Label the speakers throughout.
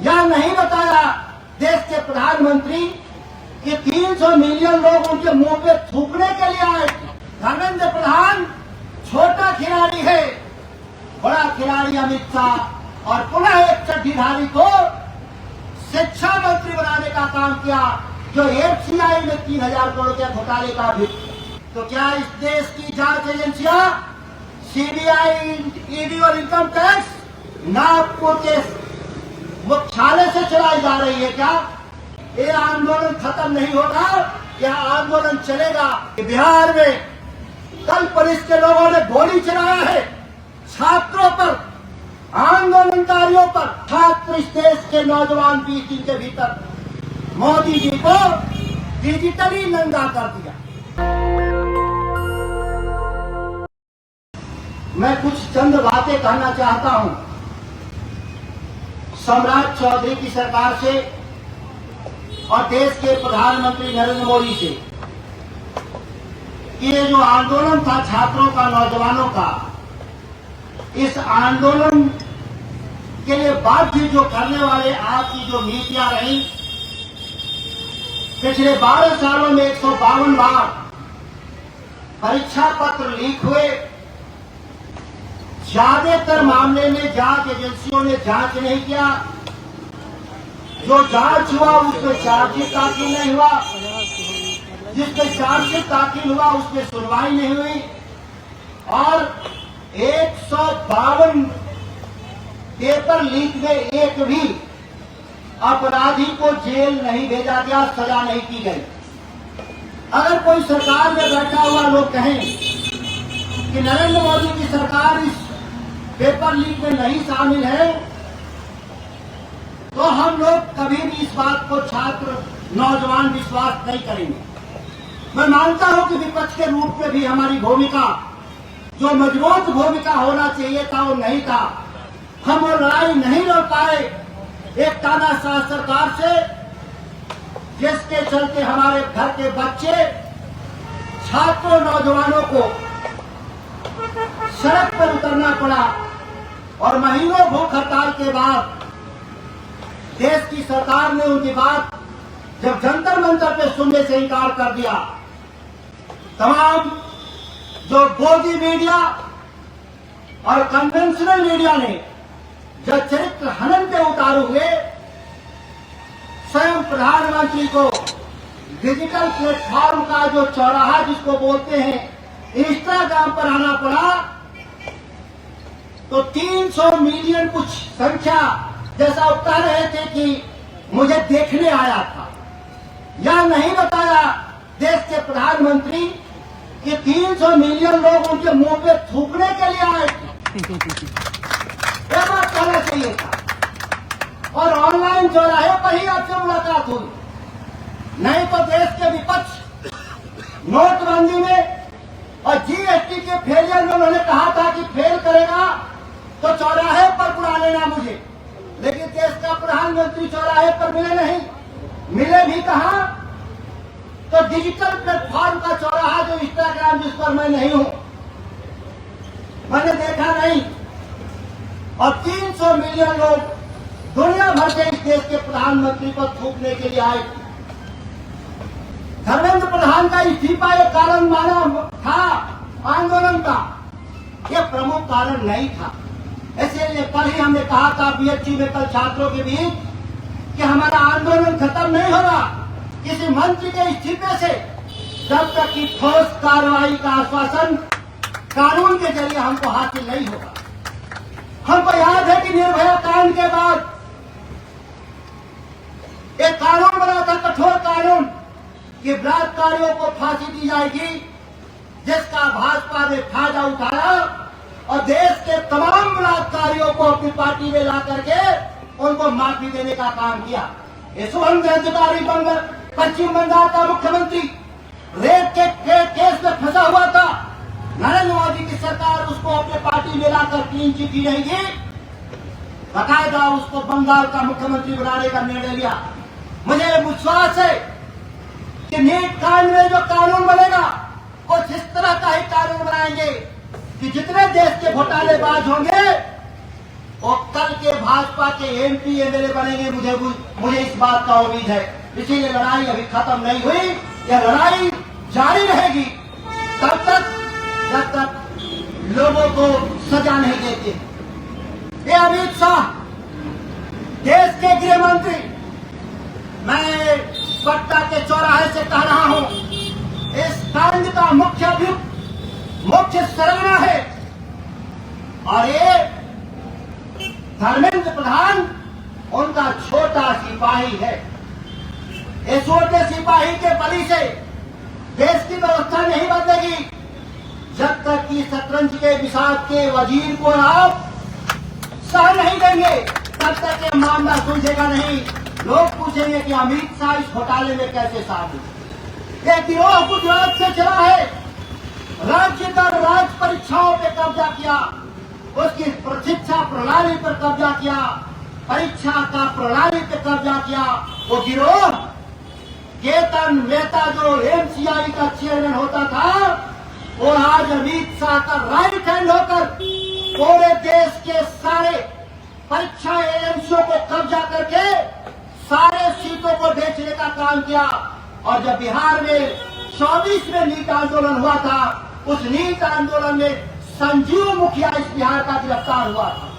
Speaker 1: या नहीं बताया देश के प्रधानमंत्री कि 300 मिलियन लोग उनके मुंह पे थूकने के लिए आए। धर्मेंद्र प्रधान छोटा खिलाड़ी है, बड़ा खिलाड़ी अमित शाह और पुनः एक चड्ढीधारी को शिक्षा मंत्री बनाने का काम किया, जो एफसीआई में 3000 करोड़ के घोटाले का भी। तो क्या इस देश की जांच एजेंसियां सीबीआई, ईडी और इनकम टैक्स नागपुर के मुख्यालय से चलाई जा रही है क्या? ये आंदोलन खत्म नहीं होगा, यह आंदोलन चलेगा। बिहार में कल पुलिस के लोगों ने गोली चलाया है छात्रों पर, आंदोलनकारियों पर। छात्र इस देश के नौजवान 20 दिन के भीतर मोदी जी को डिजिटली नंगा कर दिया। मैं कुछ चंद बातें कहना चाहता हूं सम्राट चौधरी की सरकार से और देश के प्रधानमंत्री नरेंद्र मोदी से। ये जो आंदोलन था छात्रों का, नौजवानों का, इस आंदोलन के लिए बाध्य जो करने वाले आपकी जो नीतियां रही, पिछले 12 सालों में 152 बार परीक्षा पत्र लीक हुए। ज्यादातर मामले में जांच एजेंसियों ने जांच नहीं किया। जो जांच हुआ उसमें चार्जशीट दाखिल नहीं हुआ, जिसमें चार्जशीट दाखिल हुआ उसमें सुनवाई नहीं हुई और 152 पेपर लीक में एक भी अपराधी को जेल नहीं भेजा गया, सजा नहीं की गई। अगर कोई सरकार में बैठा हुआ लोग कहें कि नरेंद्र मोदी की सरकार इस पेपर लीक में नहीं शामिल है, तो हम लोग कभी भी इस बात को छात्र, नौजवान विश्वास नहीं करेंगे। मैं मानता हूं कि विपक्ष के रूप में भी हमारी भूमिका, जो मजबूत भूमिका होना चाहिए था, वो नहीं था। हम वो लड़ाई नहीं लड़ पाए एक तानाशाह सरकार से, जिसके चलते हमारे घर के बच्चे, छात्रों, नौजवानों को सड़क पर उतरना पड़ा और महीनों भूख हड़ताल के बाद देश की सरकार ने उनकी बात जब जंतर मंतर पे सुनने से इनकार कर दिया, तमाम जो बोधी मीडिया और कन्वेंशनल मीडिया ने जो चरित्र हनन पे उतारू हुए, स्वयं प्रधानमंत्री को डिजिटल प्लेटफॉर्म का जो चौराहा जिसको बोलते हैं इंस्टाग्राम पर आना पड़ा, तो 300 मिलियन कुछ संख्या जैसा वो कह रहे थे कि मुझे देखने आया था। या नहीं बताया देश के प्रधानमंत्री कि 300 मिलियन लोग उनके मुंह पे थूकने के लिए आए थे। यह बात कहना चाहिए था। और ऑनलाइन चौराहे पर ही आपसे मुलाकात हुई, नहीं तो देश के विपक्ष नोटबंदी में और जीएसटी के फेलियर में उन्होंने कहा था कि फेल करेगा तो चौराहे पर बुला लेना मुझे, लेकिन देश का प्रधानमंत्री चौराहे पर मिले नहीं। मिले भी कहा? तो डिजिटल प्लेटफॉर्म का चौराहा जो इंस्टाग्राम, जिस पर मैं नहीं हूं, मैंने देखा नहीं। और 300 मिलियन लोग दुनिया भर से इस देश के प्रधानमंत्री को थूकने के लिए आए। धर्मेंद्र प्रधान का इस्तीफा एक कारण माना था आंदोलन का, यह प्रमुख कारण नहीं था। इसलिए कल ही हमने कहा था बीएचयू में कल छात्रों के बीच कि हमारा आंदोलन खत्म नहीं होगा किसी मंत्री के इस्तीफे से, जब तक कि ठोस कार्रवाई का आश्वासन कानून के जरिए हमको हासिल नहीं होगा। हमको याद है कि निर्भया कांड के बाद एक कानून बना था, कठोर कानून, कि बलात्कारियों को फांसी दी जाएगी, जिसका भाजपा ने फायदा उठाया और देश के तमाम बलात्कारियों को अपनी पार्टी में ला करके उनको माफी देने का काम किया। यशवंत अधिकारी पश्चिम बंगाल का मुख्यमंत्री रेप के केस में फंसा हुआ था, नरेंद्र मोदी की सरकार उसको अपने पार्टी में लाकर क्लीन चिट रहेगी, बाकायदा उसको बंगाल का मुख्यमंत्री बनाने का निर्णय लिया। मुझे विश्वास है कि नीट कांड में जो कानून बनेगा वो जिस तरह का ही कानून बनाएंगे कि जितने देश के घोटालेबाज होंगे वो कल के भाजपा के एमपी एमएलए बनेंगे, मुझे इस बात का उम्मीद है। इसीलिए लड़ाई अभी खत्म नहीं हुई, यह लड़ाई जारी रहेगी तब तक जब तक लोगों को सजा नहीं देते। ये अमित शाह देश के गृह मंत्री, मैं पटना के चौराहे से कह रहा हूं, इस कांड का मुख्य अभियुक्त मुख्य सरगना है और ये धर्मेंद्र प्रधान उनका छोटा सिपाही है। इस छोटे सिपाही के बली से देश की व्यवस्था नहीं बदलेगी जब तक कि शतरंज के विषाद के वजीर को आप सह नहीं देंगे, तब तक ये मामला सुलझेगा नहीं। लोग पूछेंगे कि अमित शाह इस घोटाले में कैसे शामिल। ये गिरोह गुजरात से चला है, राज्य दर राज्य परीक्षाओं पे कब्जा किया, उसकी प्रशिक्षा प्रणाली पर कब्जा किया, परीक्षा का प्रणाली पे कब्जा किया। वो गिरोह केतन मेहता जो एमसीआई का चेयरमैन होता था, वो आज अमित शाह का राइट हैंड होकर पूरे देश के सारे परीक्षा एजेंसियों को कब्जा करके सारे सीटों को बेचने का काम किया। और जब बिहार में 24 में नीट आंदोलन हुआ था, उस नीट आंदोलन में संजीव मुखिया इस बिहार का गिरफ्तार हुआ था।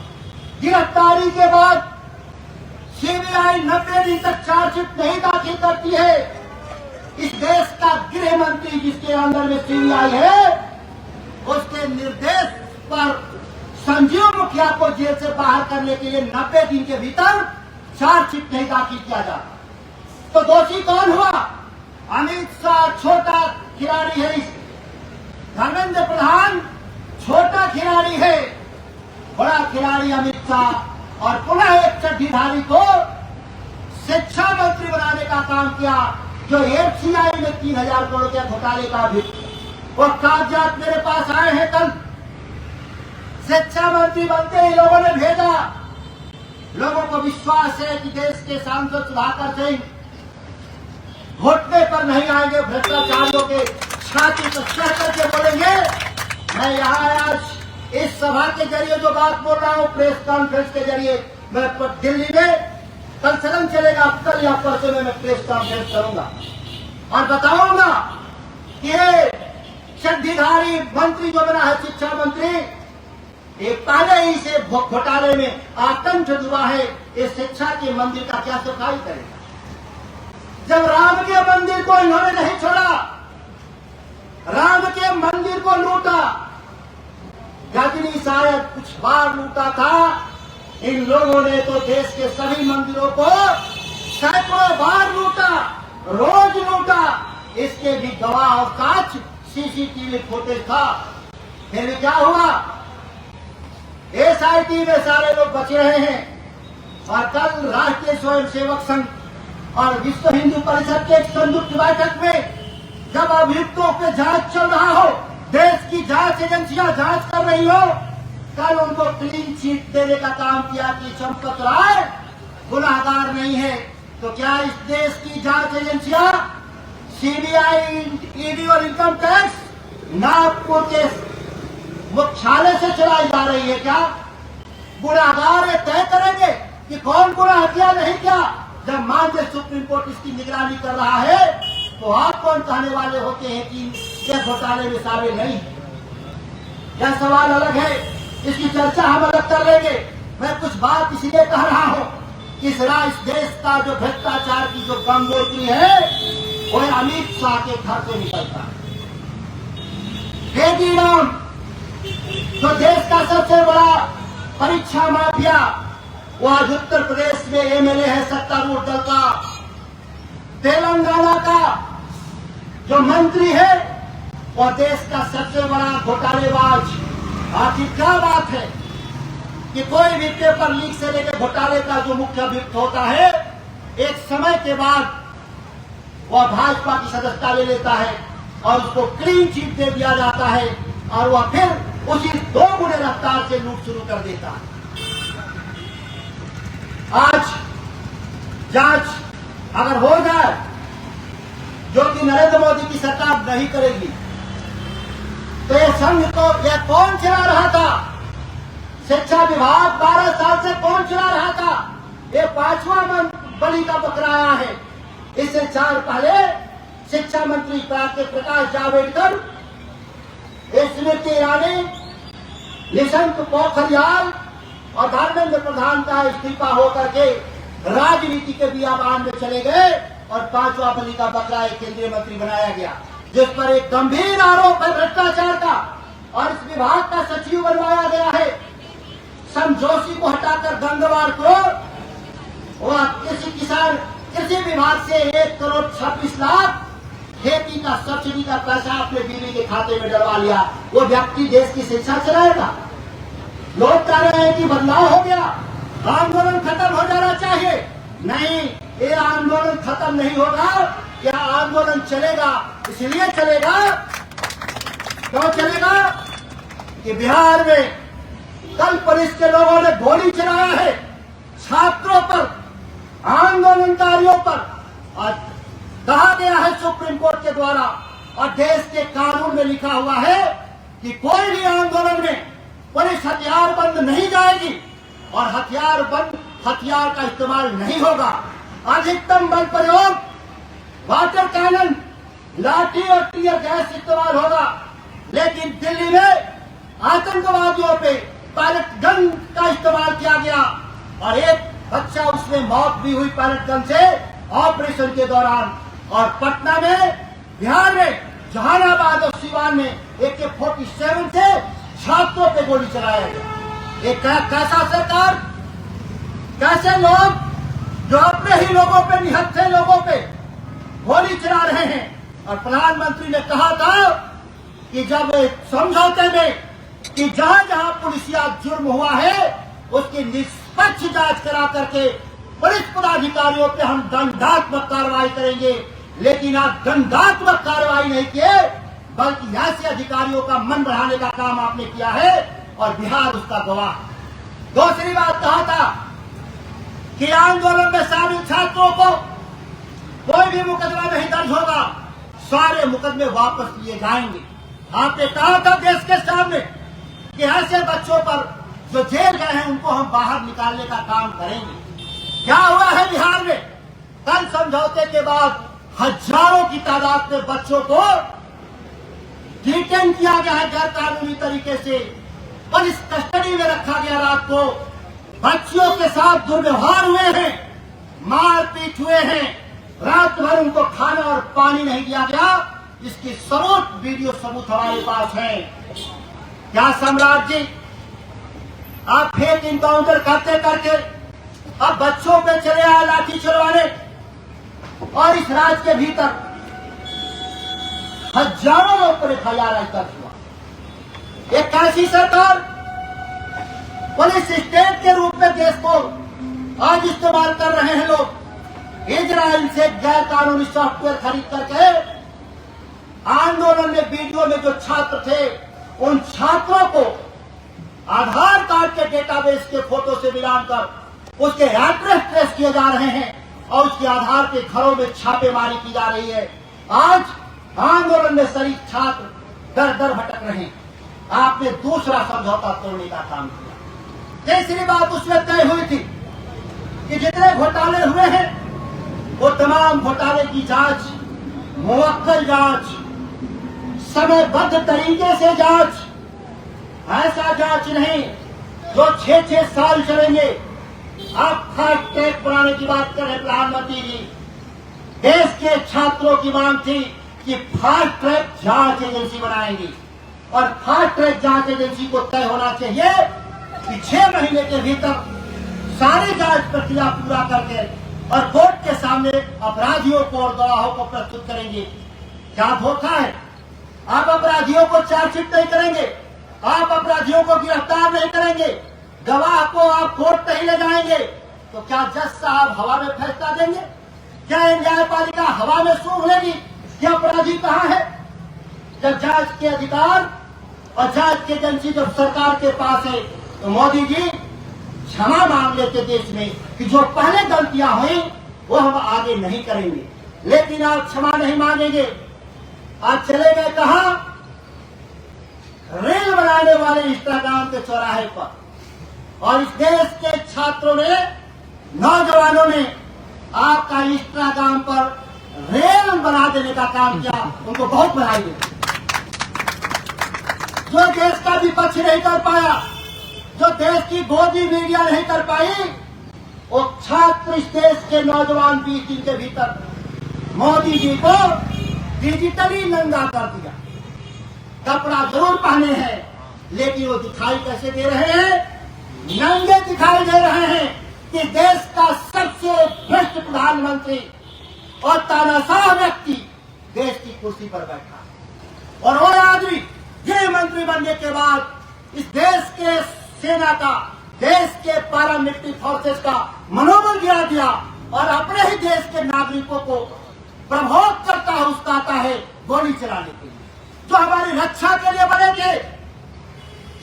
Speaker 1: गिरफ्तारी के बाद सीबीआई 90 दिन तक चार्जशीट नहीं दाखिल करती है। इस देश का गृह मंत्री जिसके अंदर में सीबीआई है, उसके निर्देश पर संजीव मुखिया को जेल से बाहर करने के लिए 90 दिन के भीतर चार्जशीट नहीं दाखिल किया जाता। तो दोषी कौन हुआ? अमित शाह छोटा खिलाड़ी है, धर्मेंद्र प्रधान छोटा खिलाड़ी है, बड़ा खिलाड़ी अमित शाह। और पुनः एक चड्ढीधारी को शिक्षा मंत्री बनाने का काम किया, जो एफसीआई में 3000 करोड़ के घोटाले का भी वो कागजात मेरे पास आए हैं। कल शिक्षा मंत्री बनते ही लोगों ने भेजा, लोगों को विश्वास है कि देश के सांसद सुधाकर सिंह घुटने पर नहीं आएंगे, भ्रष्टाचारियों के छाती पर चढ़ करके बोलेंगे। मैं यहाँ आज इस सभा के जरिए जो बात बोल रहा हूँ, प्रेस कॉन्फ्रेंस के जरिए, मैं दिल्ली में कल सदन चलेगा, कल या परसों में मैं प्रेस कॉन्फ्रेंस करूंगा और बताऊंगा कि चड्ढीधारी मंत्री जो बना है शिक्षा मंत्री, ये पहले ही से घोटाले में आतंक डूबा है। इस शिक्षा के मंदिर का क्या सफाई करेगा? जब राम के मंदिर को इन्होंने नहीं छोड़ा, राम के मंदिर को लूटा, गजनी शायद कुछ बार लूटा था, इन लोगों ने तो देश के सभी मंदिरों को सैकड़ों बार लूटा, रोज लूटा। इसके भी गवाह और कांच सीसीटीवी फुटेज था। फिर भी क्या हुआ? एसआईटी में सारे लोग बच रहे हैं। और कल राष्ट्रीय स्वयंसेवक संघ और विश्व हिंदू परिषद के एक संयुक्त बैठक में जब अभियुक्तों पे जांच चल रहा हो, देश की जांच एजेंसियां जांच कर रही हो, कल उनको क्लीन चिट देने का काम किया कि चंपत राय गुनाहगार नहीं है। तो क्या इस देश की जांच एजेंसियां सीबीआई, ईडी और इनकम टैक्स नागपुर के मुख्यालय से चलाई जा रही है क्या? गुनाहगार तय करेंगे कि कौन गुनाह किया नहीं किया। जब माननीय सुप्रीम कोर्ट इसकी निगरानी कर रहा है, तो आप कौन कहने वाले होते हैं कि यह घोटाले में शामिल नहीं? यह सवाल अलग है, इसकी चर्चा हम अलग कर लेंगे। मैं कुछ बात इसलिए कह रहा हूं कि इस देश का जो भ्रष्टाचार की जो गंगोत्री है, वो अमित शाह के घर से निकलता है। बेटी राम जो देश का सबसे बड़ा परीक्षा माफिया, वो आज उत्तर प्रदेश में एमएलए है सत्तारूढ़ दल का। तेलंगाना का जो मंत्री है, वो देश का सबसे बड़ा घोटालेबाज। आखिर क्या बात है कि कोई भी पेपर लीक से लेकर घोटाले का जो मुख्य अभियुक्त होता है, एक समय के बाद वह भाजपा की सदस्यता ले लेता है और उसको क्लीन चिट दे दिया जाता है और वह फिर उसी 2 गुने रफ्तार से लूट शुरू कर देता है। आज जांच अगर हो जाए, जो कि नरेंद्र मोदी की सरकार नहीं करेगी, तो ये संघ को यह कौन चला रहा था? शिक्षा विभाग 12 साल से कौन चला रहा था? ये 5वां बलि का बकरा आया है। इससे 4 पहले शिक्षा मंत्री प्रकाश जावड़ेकर, स्मृति ईरानी, निशंक पोखरियाल और धर्मेंद्र प्रधान का इस्तीफा होकर के राजनीति के बियाबान में चले गए और 5वां बलि का बकरा एक केंद्रीय मंत्री बनाया गया, जिस पर एक गंभीर आरोप है भ्रष्टाचार का, और इस विभाग का सचिव बनवाया गया है। सम जोशी को हटाकर गंगवार को वह कृषि विभाग से 1,26,00,000 खेती का सब्सिडी का पैसा अपने बीवी के खाते में डलवा लिया। वो व्यक्ति देश की शिक्षा चलाएगा? लोग कह रहे हैं कि बदलाव हो गया, आंदोलन खत्म हो जाना चाहिए। नहीं, ये आंदोलन खत्म नहीं होगा। यह आंदोलन चलेगा, इसलिए चलेगा, क्यों चलेगा कि बिहार में कल पुलिस के लोगों ने गोली चलाया है छात्रों पर, आंदोलनकारियों पर, और कहा गया है सुप्रीम कोर्ट के द्वारा और देश के कानून में लिखा हुआ है कि कोई भी आंदोलन में पुलिस हथियार बंद नहीं जाएगी और हथियार का इस्तेमाल नहीं होगा। अधिकतम बल प्रयोग, वाटर कैनन, लाठी और टीयर गैस इस्तेमाल होगा। लेकिन दिल्ली में आतंकवादियों पे पैलेट गन का इस्तेमाल किया गया और एक बच्चा, उसमें मौत भी हुई पैलेट गन से ऑपरेशन के दौरान। और पटना में, बिहार में, जहानाबाद और सीवान में AK-47 से छात्रों पे गोली चलाया गया। एक कैसा सरकार, कैसे लोग जो अपने ही लोगों पे, निहत्थे लोगों पे गोली चला रहे हैं। और प्रधानमंत्री ने कहा था कि जब समझौते में कि जहां जहां पुलिसिया जुर्म हुआ है उसकी निष्पक्ष जांच करा करके पुलिस पदाधिकारियों पे हम दंडात्मक कार्रवाई करेंगे। लेकिन आप दंडात्मक कार्रवाई नहीं किए, बल्कि ऐसे अधिकारियों का मन बढ़ाने का काम आपने किया है और बिहार उसका गवाह। दूसरी बात कहा था कि आंदोलन में शामिल छात्रों को कोई भी मुकदमा नहीं दर्ज होगा, सारे मुकदमे वापस लिए जाएंगे। आपने कहा था देश के सामने कि ऐसे बच्चों पर जो जेल गए हैं उनको हम बाहर निकालने का काम करेंगे। क्या हुआ है बिहार में? कल समझौते के बाद हजारों की तादाद में बच्चों को डिटेन किया गया है गैर कानूनी तरीके से, पुलिस कस्टडी में रखा गया। रात को बच्चियों के साथ दुर्व्यवहार हुए हैं, मारपीट हुए हैं, रात भर उनको खाना और पानी नहीं दिया गया। इसकी वीडियो सबूत हमारे पास है। क्या सम्राट जी, आप फेक इनकाउंटर करते करके अब बच्चों पे चले आए लाठी चलवाने, और इस राज्य के भीतर हजारों लोग पर FIR दर्ज हुआ। एक कैसी सरकार, पुलिस स्टेट के रूप में देश को आज इस्तेमाल कर रहे हैं लोग। इजराइल से गैर कानूनी सॉफ्टवेयर खरीद करके आंदोलन में वीडियो में जो छात्र थे उन छात्रों को आधार कार्ड के डेटाबेस के फोटो से मिलान कर उसके एड्रेस ट्रेस किए जा रहे हैं और उसके आधार पे घरों में छापेमारी की जा रही है। आज आंदोलन में शरीक छात्र दर दर भटक रहे हैं। आपने दूसरा समझौता तोड़ने का काम किया। तीसरी बात उसमें तय हुई थी कि जितने घोटाले हुए हैं वो तमाम घोटाले की जांच, मुवक्किल जांच, समयबद्ध तरीके से जांच, ऐसा जांच नहीं जो 6-6 साल चलेंगे। आप फास्ट ट्रैक बनाने की बात कर रहे प्रधानमंत्री जी। देश के छात्रों की मांग थी कि फास्ट ट्रैक जांच एजेंसी बनाएंगी और फास्ट ट्रैक जांच एजेंसी को तय होना चाहिए कि 6 महीने के भीतर सारी जांच प्रक्रिया पूरा करके और कोर्ट के सामने अपराधियों को और गवाहों को प्रस्तुत करेंगे। क्या धोखा है? आप अपराधियों को चार्जशीट नहीं करेंगे, आप अपराधियों को गिरफ्तार नहीं करेंगे, गवाह को आप कोर्ट नहीं ले जाएंगे, तो क्या जज साहब हवा में फैसला देंगे? क्या न्यायपालिका हवा में सूंघ लेगी कि अपराधी कहाँ है? जब जांच के अधिकार और जांच की एजेंसी जब सरकार के पास है तो मोदी जी क्षमा मांग लेते देश में कि जो पहले गलतियां हुई वो हम आगे नहीं करेंगे। लेकिन आप क्षमा नहीं मांगेंगे। आज चले गए कहां? रेल बनाने वाले इंस्टाग्राम के चौराहे पर और इस देश के छात्रों ने, नौजवानों ने आपका इंस्टाग्राम पर रेल बना देने का काम किया, उनको बहुत बधाई देती। जो देश का विपक्ष नहीं कर पाया, जो देश की गोदी मीडिया नहीं कर पाई, वो छात्र इस देश के नौजवान 20 दिन के भीतर मोदी जी को डिजिटली नंगा कर दिया। कपड़ा जरूर पहने हैं, लेकिन वो दिखाई कैसे दे रहे हैं? नंगे दिखाई दे रहे हैं कि देश का सबसे भ्रष्ट प्रधानमंत्री और तानाशाह व्यक्ति देश की कुर्सी पर बैठा है। और वो आदमी गृह मंत्री बनने के बाद इस देश के सेना का, देश के पैरामिलिट्री फोर्सेस का मनोबल गिरा दिया और अपने ही देश के नागरिकों को प्रभावित करता है, उकसाता है गोली चलाने के लिए। जो हमारी रक्षा के लिए बने थे,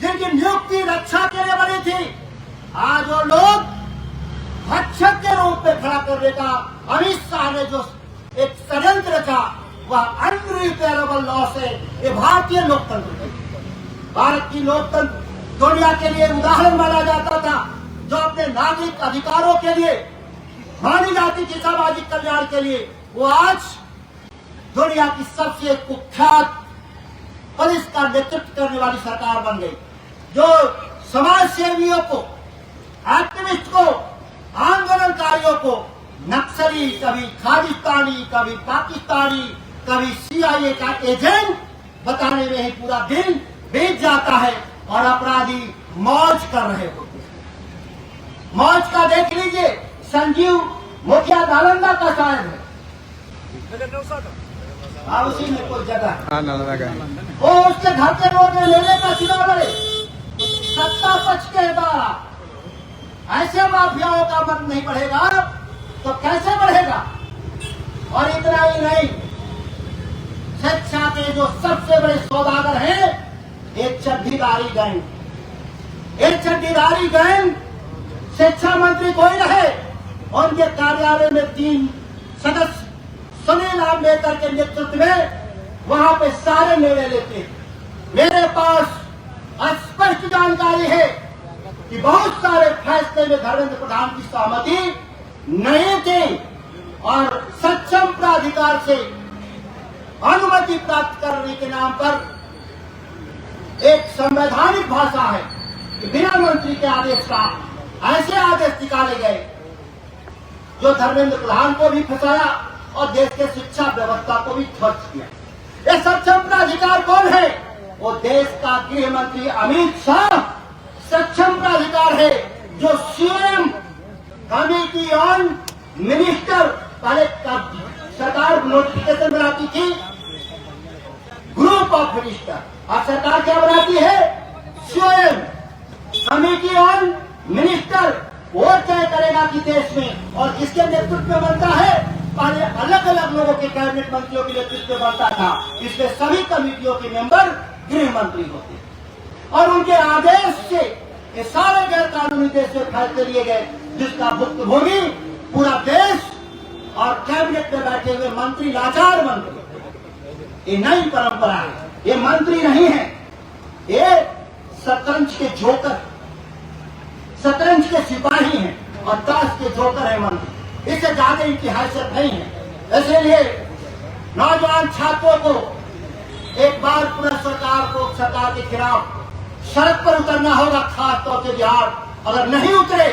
Speaker 1: जिनकी नियुक्ति रक्षा के लिए बनी थी, आज वो लोग भक्षक के रूप में खड़ा करने का अमित शाह ने जो एक षड्यंत्र रचा, वह अनरिपेयरेबल लॉस है। ये भारतीय लोकतंत्र, भारत की लोकतंत्र दुनिया के लिए उदाहरण माना जाता था, जो अपने नागरिक अधिकारों के लिए मानी जाती थी, सामाजिक कल्याण के लिए, वो आज दुनिया की सबसे कुख्यात पुलिस का नेतृत्व करने वाली सरकार बन गई, जो समाज सेवियों को, एक्टिविस्ट को, आंदोलनकारियों को नक्सली, कभी खालिस्तानी, कभी पाकिस्तानी, कभी CIA का एजेंट बताने में ही पूरा दिन बीत जाता है और अपराधी मौज कर रहे होते हैं। मौज का देख लीजिए, संजीव मुखिया नालंदा का शायर है, उसी में कोई जगह वो उसके घर के रोड में लेने का चुनाव लड़े, सत्ता पक्ष के द्वारा। ऐसे माफियाओं का मन नहीं बढ़ेगा तो कैसे बढ़ेगा? और इतना ही नहीं, शिक्षा के जो सबसे बड़े सौदागर हैं, एक चड्डीदारी गैंग। एक चड्डीदारी गैंग, शिक्षा मंत्री कोई रहे, उनके कार्यालय में 3 सदस्य सुनील अम्बेडकर के नेतृत्व में वहां पे सारे निर्णय लेते हैं। मेरे पास स्पष्ट जानकारी है कि बहुत सारे फैसले में धर्मेंद्र प्रधान की सहमति नहीं थी और सक्षम प्राधिकार से अनुमति प्राप्त करने के नाम पर एक संवैधानिक भाषा है कि बिना मंत्री के आदेश का ऐसे आदेश निकाले गए जो धर्मेंद्र प्रधान को भी फंसाया और देश के शिक्षा व्यवस्था को भी ध्वस्त किया। ये सक्षम प्राधिकार कौन है? वो देश का गृह मंत्री अमित शाह सक्षम प्राधिकार है, जो सीएम कमेटी ऑन मिनिस्टर, पहले सरकार नोटिफिकेशन बनाती थी ग्रुप ऑफ मिनिस्टर, और सरकार क्या बनाती है? CM committee on minister. वो तय करेगा कि देश में और किसके नेतृत्व में बनता है। पहले अलग अलग लोगों के कैबिनेट मंत्रियों के नेतृत्व में बनता था, इसलिए सभी कमेटियों के मेंबर गृह मंत्री होते और उनके आदेश से ये सारे गैर कानूनी देश में फैसले लिए गए, जिसका भुक्तभोगी पूरा देश और कैबिनेट में बैठे हुए मंत्री, लाचार मंत्री। ये नई परंपरा है, ये मंत्री नहीं है, ये शतरंज के जोकर, शतरंज के सिपाही हैं और ताश के जोकर है मंत्री। इससे ज्यादा इनकी हैसियत नहीं है। इसलिए नौजवान छात्रों को एक बार पुनः सरकार के खिलाफ सड़क पर उतरना होगा, खास तौर से बिहार। अगर नहीं उतरे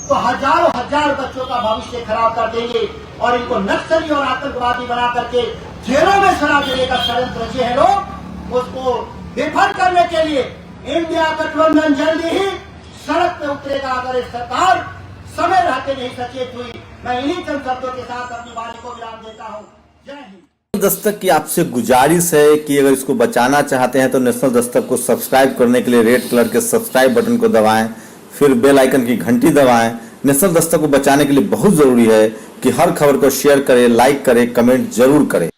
Speaker 1: तो हजारों हजार बच्चों का भविष्य खराब कर देंगे और इनको नक्सली और आतंकवादी बना करके जेलों में सड़ा देने का षड्यंत्र रचे हैं लोग। उसको विफल करने के लिए इंडिया गठबंधन जल्दी ही सड़क पे उतरेगा, अगर इस सरकार समय रहते नहीं सचेत हुई। मैं इन्हीं चंद शब्दों के साथ अपनी वाणी को विराम देता हूँ। जय हिंद।
Speaker 2: दस्तक की आपसे गुजारिश है कि अगर इसको बचाना चाहते हैं तो नेशनल दस्तक को सब्सक्राइब करने के लिए रेड कलर के सब्सक्राइब बटन को दबाएं, फिर बेल आइकन की घंटी दबाएं। नेशनल दस्तक को बचाने के लिए बहुत जरूरी है कि हर खबर को शेयर करें, लाइक करें, कमेंट जरूर करें।